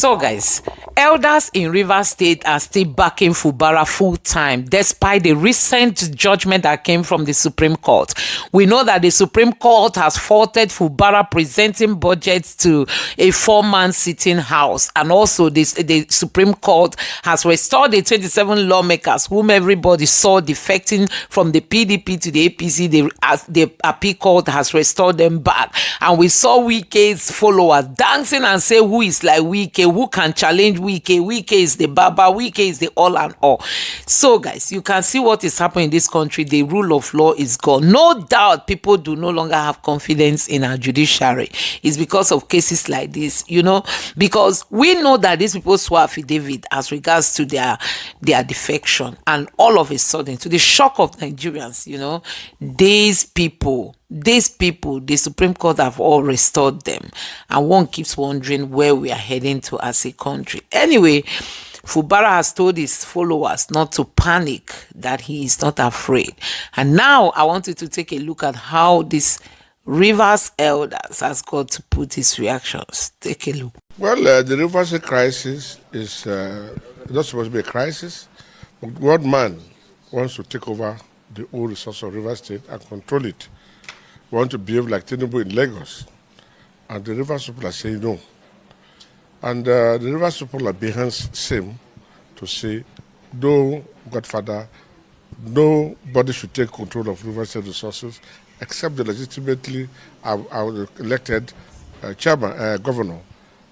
So guys, elders in Rivers State are still backing Fubara full time despite the recent judgment that came from the Supreme Court. We know that the Supreme Court has faulted Fubara presenting budgets to a 4-man sitting house, and also the Supreme Court has restored the 27 lawmakers whom everybody saw defecting from the PDP to the APC. The appeal court has restored them back, and we saw Wike's followers dancing and say, who is like Wike, who can challenge Wike? Wike is the Baba, Wike is the all and all. So guys, you can see what is happening in this country. The rule of law is gone. No doubt people do no longer have confidence in our judiciary. It's because of cases like this, because we know that these people swore affidavit as regards to their defection, and all of a sudden, to the shock of Nigerians, these people, the Supreme Court have all restored them, and one keeps wondering where we are heading to as a country. Anyway, Fubara has told his followers not to panic, that he is not afraid. And now I want you to take a look at how this Rivers elders has got to put his reactions. Take a look. Well, the Rivers crisis is not supposed to be a crisis. One man wants to take over the old resource of Rivers State and control it. We want to behave like Tinubu in Lagos. And the Rivers people are saying no. And the Rivers people are behind same to say, no, Godfather, nobody should take control of Rivers State resources except the legitimately elected chairman, governor,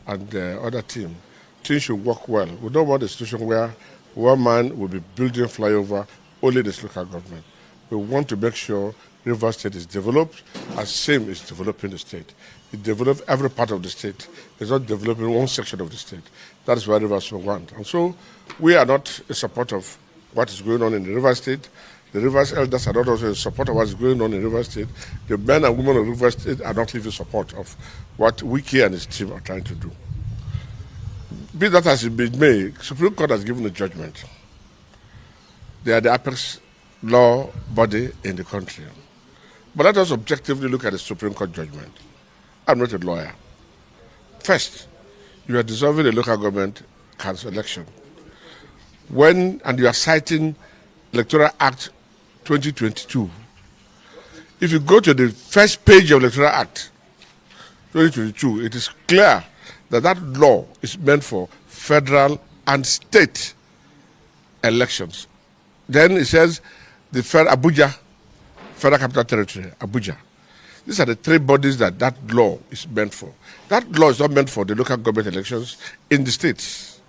and the other team. Things should work well. We don't want a situation where one man will be building flyover only this local government. We want to make sure Rivers State is developed as same is developing the state. It develops every part of the state. It's not developing one section of the state. That is what Rivers want. And so we are not in support of what is going on in the Rivers State. The Rivers elders are not also in support of what is going on in Rivers State. The men and women of Rivers State are not even support of what Wike and his team are trying to do. Be that as it may, Supreme Court has given a judgment. They are the apex law body in the country. But let us objectively look at the Supreme Court judgment. I'm not a lawyer. First, you are dissolving a local government council election. And you are citing Electoral Act 2022. If you go to the first page of Electoral Act 2022, it is clear that that law is meant for federal and state elections. Then it says the Abuja, Federal Capital Territory, Abuja. These are the three bodies that law is meant for. That law is not meant for the local government elections in the states.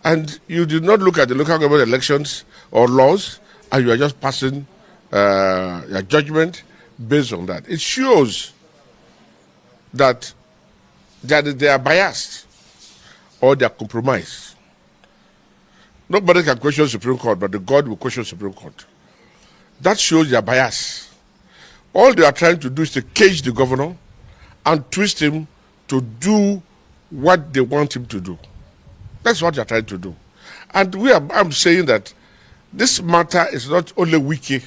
And you did not look at the local government elections or laws, and you are just passing your judgment based on that. It shows that they are biased or they are compromised. Nobody can question Supreme Court, but the God will question Supreme Court. That shows their bias. All they are trying to do is to cage the governor and twist him to do what they want him to do. That's what they are trying to do. And I'm saying that this matter is not only Wike.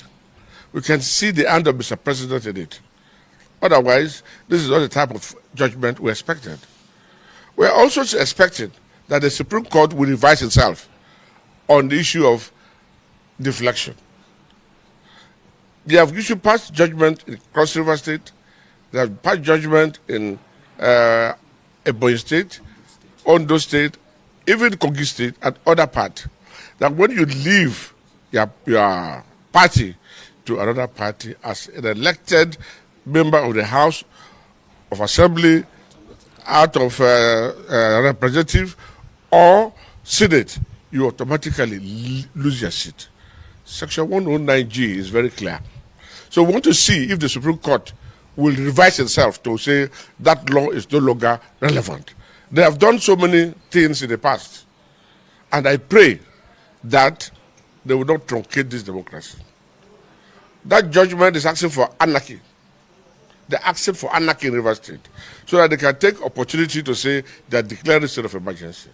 We can see the hand of Mr. President in it. Otherwise, this is not the type of judgment we expected. We are also expecting that the Supreme Court will revise itself on the issue of deflection. They have issued past judgment in Cross River State. They have passed judgment in Ebonyi State, Ondo State, even Kogi State, and other parts. That when you leave your party to another party as an elected member of the House of Assembly, out of representative or Senate, you automatically lose your seat. Section 109G is very clear. So we want to see if the Supreme Court will revise itself to say that law is no longer relevant. They have done so many things in the past. And I pray that they will not truncate this democracy. That judgment is asking for anarchy. They're asking for anarchy in Rivers State so that they can take opportunity to say they're declaring a state of emergency.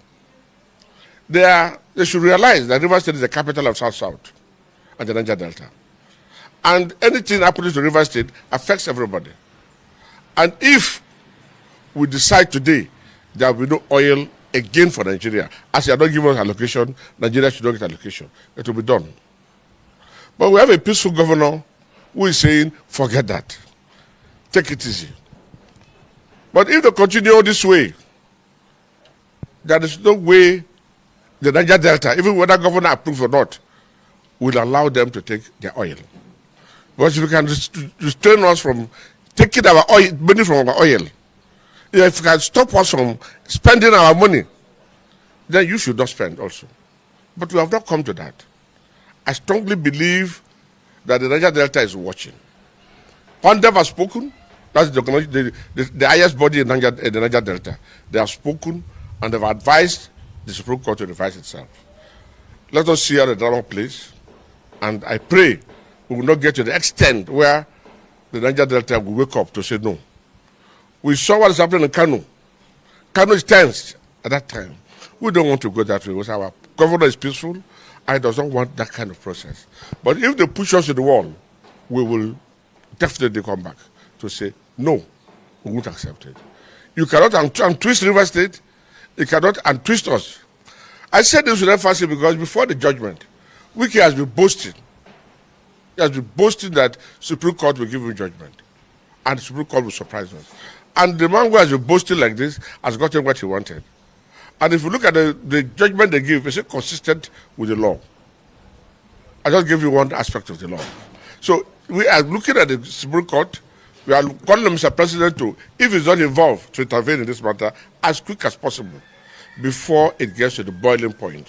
They should realize that Rivers State is the capital of South-South and the Niger Delta. And anything happening to Rivers State affects everybody. And if we decide today there will be no oil again for Nigeria. As you are not giving us allocation, Nigeria should not get allocation. It will be done. But we have a peaceful governor who is saying, forget that. Take it easy. But if they continue this way, there is no way the Niger Delta, even whether governor approves or not, will allow them to take their oil. Because if you can restrain us from taking our oil, money from our oil, if you can stop us from spending our money, then you should not spend also. But we have not come to that. I strongly believe that the Niger Delta is watching. Condev has spoken. That's the highest body in the Niger Delta. They have spoken and they've advised the Supreme Court to revise itself. Let us see how the drama plays. And I pray we will not get to the extent where the Niger Delta will wake up to say no. We saw what is happening in Kanu. Kanu is tense at that time. We don't want to go that way because our governor is peaceful. I does not want that kind of process. But if they push us to the wall, we will definitely come back to say, no, we won't accept it. You cannot untwist River State. You cannot untwist us. I said this with emphasis because before the judgment, Wike has been boasting. He has been boasting that Supreme Court will give him judgment. And the Supreme Court will surprise us. And the man who has been boasting like this has gotten what he wanted. And if you look at the judgment they give, it's consistent with the law. I just give you one aspect of the law. So we are looking at the Supreme Court. We are calling Mr. President to, if he's not involved, to intervene in this matter as quick as possible before it gets to the boiling point.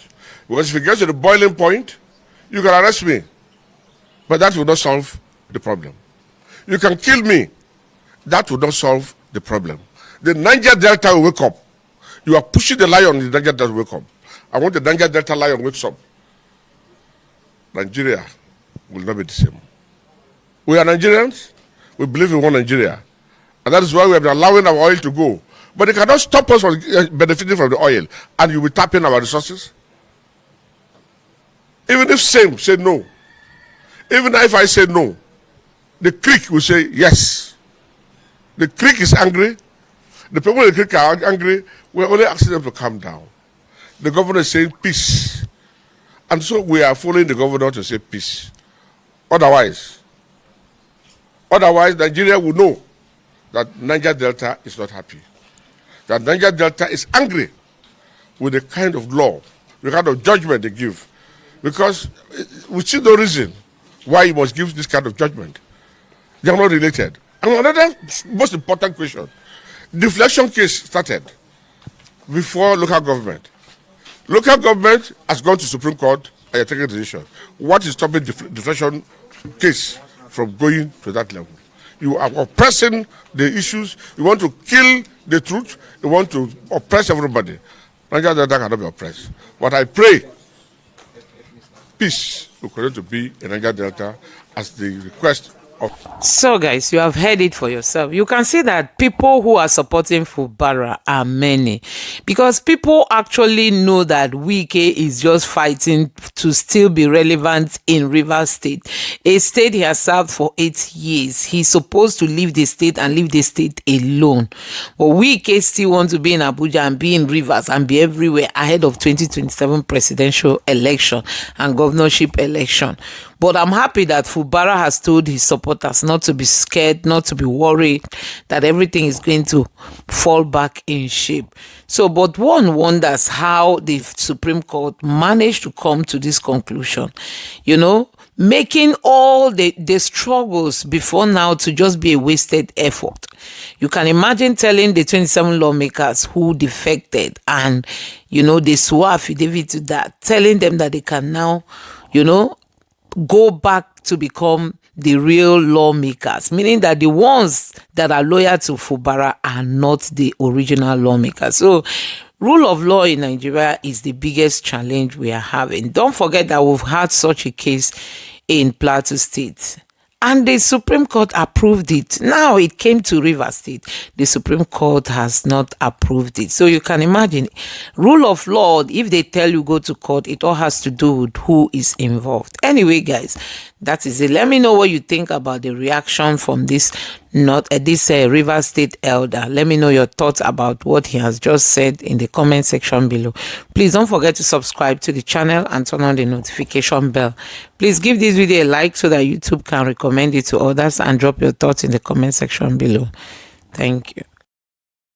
Because if it gets to the boiling point, you can arrest me, but that will not solve the problem. You can kill me, that will not solve the problem. The Niger Delta will wake up. You are pushing the lion, the Niger Delta will wake up. I want the Niger Delta lion wakes up. Nigeria will not be the same. We are Nigerians. We believe in one Nigeria. And that is why we have been allowing our oil to go. But they cannot stop us from benefiting from the oil. And you will tap in our resources. Even if same say no. Even if I say no, the creek will say yes. The creek is angry. The people in the creek are angry. We're only asking them to calm down. The governor is saying peace. And so we are following the governor to say peace. Otherwise, Nigeria will know that Niger Delta is not happy. That Niger Delta is angry with the kind of law, the kind of judgment they give. Because we see no reason why you must give this kind of judgment. They are not related. And another most important question, deflection case started before local government. Local government has gone to Supreme Court and taken a decision. What is stopping deflection case from going to that level? You are oppressing the issues. You want to kill the truth. You want to oppress everybody. Niger Delta cannot be oppressed. But I pray peace will continue to be in Niger Delta as the request of. So guys, you have heard it for yourself. You can see that people who are supporting Fubara are many, because people actually know that Wike is just fighting to still be relevant in Rivers State, a state he has served for 8 years. He's supposed to leave the state and leave the state alone. But Wike still wants to be in Abuja and be in Rivers and be everywhere ahead of 2027 presidential election and governorship election. But I'm happy that Fubara has told his supporters not to be scared, not to be worried, that everything is going to fall back in shape. So, but one wonders how the Supreme Court managed to come to this conclusion, you know, making all the struggles before now to just be a wasted effort. You can imagine telling the 27 lawmakers who defected and, you know, they swore affidavit to that, telling them that they can now, you know, go back to become the real lawmakers, meaning that the ones that are loyal to Fubara are not the original lawmakers. So rule of law in Nigeria is the biggest challenge we are having. Don't forget that we've had such a case in Plateau State, and the Supreme Court approved it. Now it came to Rivers State. The Supreme Court has not approved it. So you can imagine, rule of law, if they tell you go to court, it all has to do with who is involved. Anyway, guys, that is it. Let me know what you think about the reaction from this River State elder. Let me know your thoughts about what he has just said in the comment section below. Please don't forget to subscribe to the channel and turn on the notification bell. Please give this video a like so that YouTube can recommend it to others, and drop your thoughts in the comment section below. Thank you.